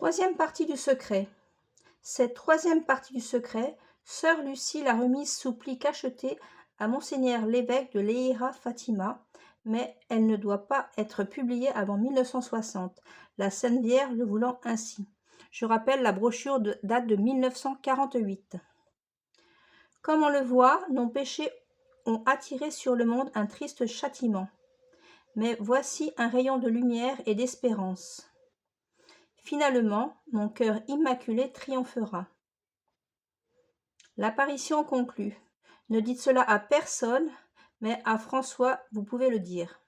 Troisième partie du secret. Cette troisième partie du secret, sœur Lucie l'a remise sous pli cacheté à Monseigneur l'évêque de Léhira Fatima, mais elle ne doit pas être publiée avant 1960, la Sainte Vierge le voulant ainsi. Je rappelle, la brochure date de 1948. Comme on le voit, nos péchés ont attiré sur le monde un triste châtiment. Mais voici un rayon de lumière et d'espérance. Finalement, mon cœur immaculé triomphera. L'apparition conclut. Ne dites cela à personne, mais à François, vous pouvez le dire.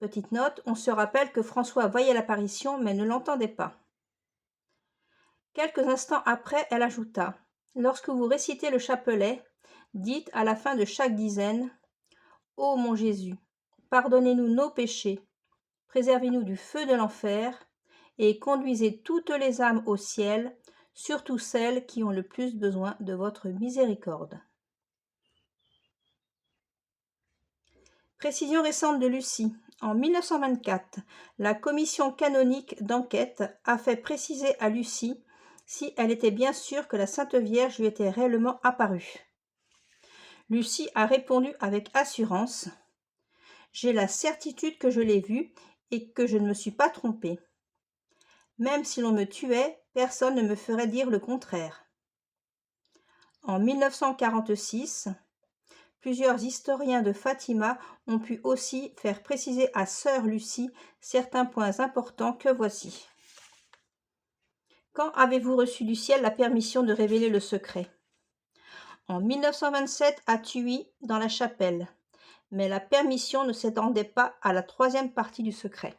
Petite note, on se rappelle que François voyait l'apparition, mais ne l'entendait pas. Quelques instants après, elle ajouta. Lorsque vous récitez le chapelet, dites à la fin de chaque dizaine, ô mon Jésus, pardonnez-nous nos péchés, préservez-nous du feu de l'enfer, et conduisez toutes les âmes au ciel, surtout celles qui ont le plus besoin de votre miséricorde. Précision récente de Lucie. En 1924, la commission canonique d'enquête a fait préciser à Lucie si elle était bien sûre que la Sainte Vierge lui était réellement apparue. Lucie a répondu avec assurance « J'ai la certitude que je l'ai vue et que je ne me suis pas trompée. Même si l'on me tuait, personne ne me ferait dire le contraire. » En 1946, plusieurs historiens de Fatima ont pu aussi faire préciser à sœur Lucie certains points importants que voici. Quand avez-vous reçu du ciel la permission de révéler le secret? En 1927 à Thuy, dans la chapelle, mais la permission ne s'étendait pas à la troisième partie du secret.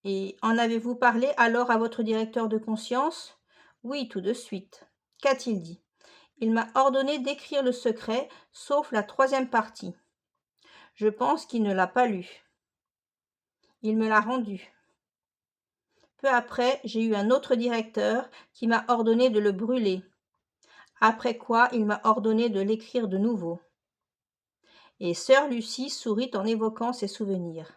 Et en avez-vous parlé alors à votre directeur de conscience? Oui, tout de suite. Qu'a-t-il dit? Il m'a ordonné d'écrire le secret, sauf la troisième partie. Je pense qu'il ne l'a pas lu. Il me l'a rendu. Peu après, j'ai eu un autre directeur qui m'a ordonné de le brûler, après quoi il m'a ordonné de l'écrire de nouveau. Et sœur Lucie sourit en évoquant ses souvenirs.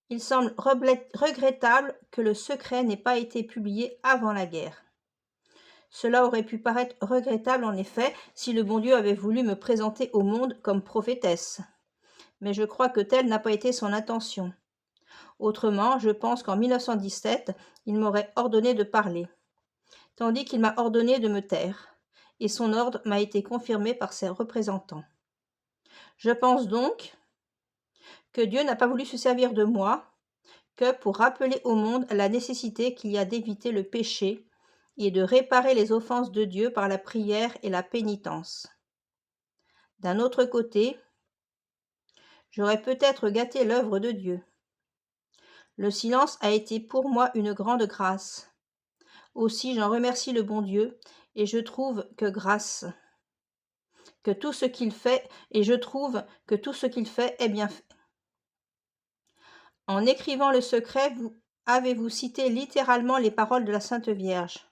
Il semble regrettable que le secret n'ait pas été publié avant la guerre. Cela aurait pu paraître regrettable en effet si le bon Dieu avait voulu me présenter au monde comme prophétesse. Mais je crois que telle n'a pas été son intention. Autrement, je pense qu'en 1917, il m'aurait ordonné de parler, tandis qu'il m'a ordonné de me taire, et son ordre m'a été confirmé par ses représentants. Je pense donc que Dieu n'a pas voulu se servir de moi que pour rappeler au monde la nécessité qu'il y a d'éviter le péché et de réparer les offenses de Dieu par la prière et la pénitence. D'un autre côté, j'aurais peut-être gâté l'œuvre de Dieu. Le silence a été pour moi une grande grâce. Aussi j'en remercie le bon Dieu, et je trouve que tout ce qu'il fait, est bien fait. En écrivant le secret, avez-vous cité littéralement les paroles de la Sainte Vierge?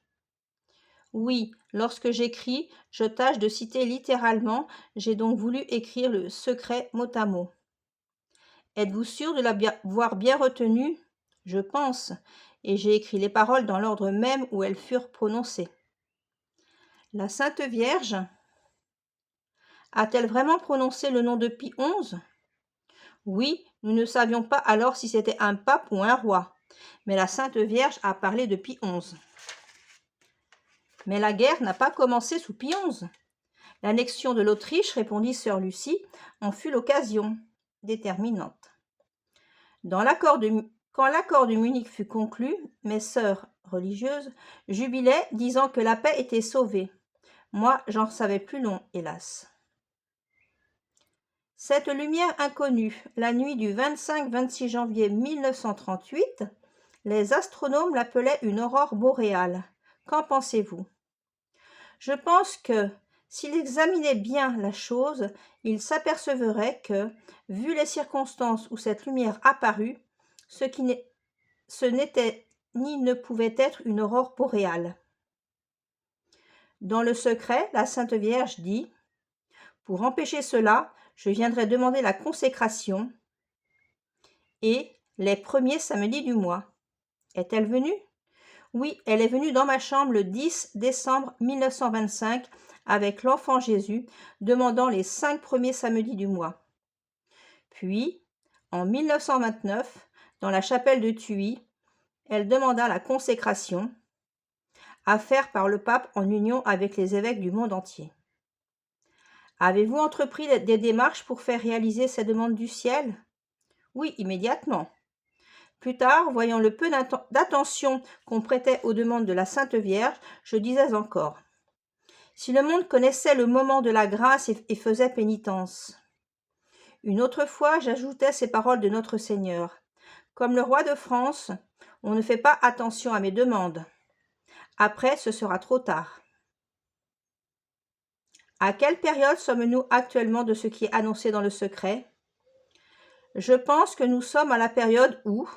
Oui, lorsque j'écris, je tâche de citer littéralement, j'ai donc voulu écrire le secret mot à mot. Êtes-vous sûr de l'avoir bien retenu? Je pense, et j'ai écrit les paroles dans l'ordre même où elles furent prononcées. La Sainte Vierge a-t-elle vraiment prononcé le nom de Pie XI? Oui, nous ne savions pas alors si c'était un pape ou un roi, mais la Sainte Vierge a parlé de Pie XI. Mais la guerre n'a pas commencé sous Pie XI. L'annexion de l'Autriche, répondit sœur Lucie, en fut l'occasion déterminante. Quand l'accord de Munich fut conclu, mes sœurs religieuses jubilaient, disant que la paix était sauvée. Moi, j'en savais plus long, hélas. Cette lumière inconnue, la nuit du 25-26 janvier 1938, les astronomes l'appelaient une aurore boréale. Qu'en pensez-vous? Je pense que, s'il examinait bien la chose, il s'apercevrait que, vu les circonstances où cette lumière apparut, ce n'était ni ne pouvait être une aurore boréale. Dans le secret, la Sainte Vierge dit « Pour empêcher cela, je viendrai demander la consécration et les premiers samedis du mois. Est-elle venue? Oui, elle est venue dans ma chambre le 10 décembre 1925 avec l'enfant Jésus, demandant les 5 premiers samedis du mois. Puis, en 1929, dans la chapelle de Thuy, elle demanda la consécration à faire par le pape en union avec les évêques du monde entier. Avez-vous entrepris des démarches pour faire réaliser ces demandes du ciel? Oui, immédiatement. Plus tard, voyant le peu d'attention qu'on prêtait aux demandes de la Sainte Vierge, je disais encore: si le monde connaissait le moment de la grâce et faisait pénitence. Une autre fois, j'ajoutais ces paroles de notre Seigneur: comme le roi de France, on ne fait pas attention à mes demandes. Après, ce sera trop tard. À quelle période sommes-nous actuellement de ce qui est annoncé dans le secret? Je pense que nous sommes à la période où,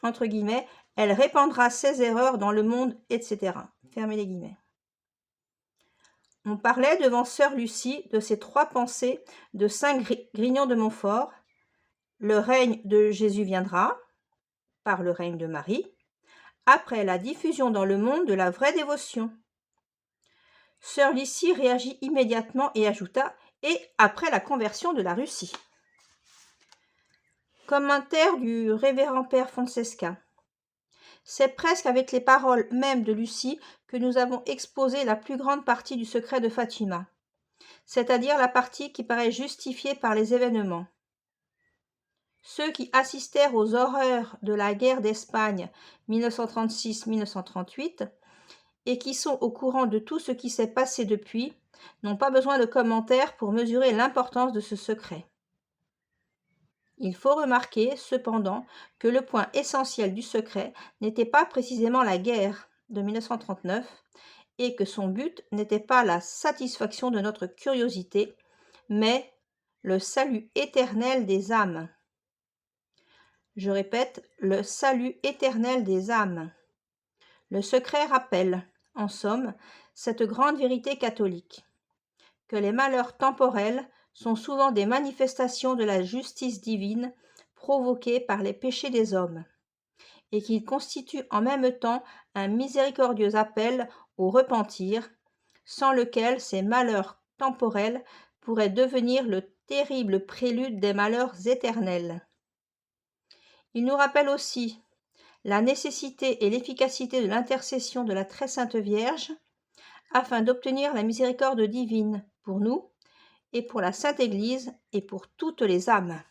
entre guillemets, elle répandra ses erreurs dans le monde, etc. Fermez les guillemets. On parlait devant sœur Lucie de ces 3 pensées de saint Grignon de Montfort. Le règne de Jésus viendra, par le règne de Marie, après la diffusion dans le monde de la vraie dévotion. Sœur Lucie réagit immédiatement et ajouta: et après la conversion de la Russie. Commentaire du révérend père Foncesca. C'est presque avec les paroles mêmes de Lucie que nous avons exposé la plus grande partie du secret de Fatima, c'est-à-dire la partie qui paraît justifiée par les événements. Ceux qui assistèrent aux horreurs de la guerre d'Espagne 1936-1938 et qui sont au courant de tout ce qui s'est passé depuis n'ont pas besoin de commentaires pour mesurer l'importance de ce secret. Il faut remarquer, cependant, que le point essentiel du secret n'était pas précisément la guerre de 1939 et que son but n'était pas la satisfaction de notre curiosité, mais le salut éternel des âmes. Je répète, le salut éternel des âmes. Le secret rappelle, en somme, cette grande vérité catholique, que les malheurs temporels sont souvent des manifestations de la justice divine provoquées par les péchés des hommes, et qu'ils constituent en même temps un miséricordieux appel au repentir, sans lequel ces malheurs temporels pourraient devenir le terrible prélude des malheurs éternels. Il nous rappelle aussi la nécessité et l'efficacité de l'intercession de la Très Sainte Vierge afin d'obtenir la miséricorde divine pour nous et pour la Sainte Église et pour toutes les âmes.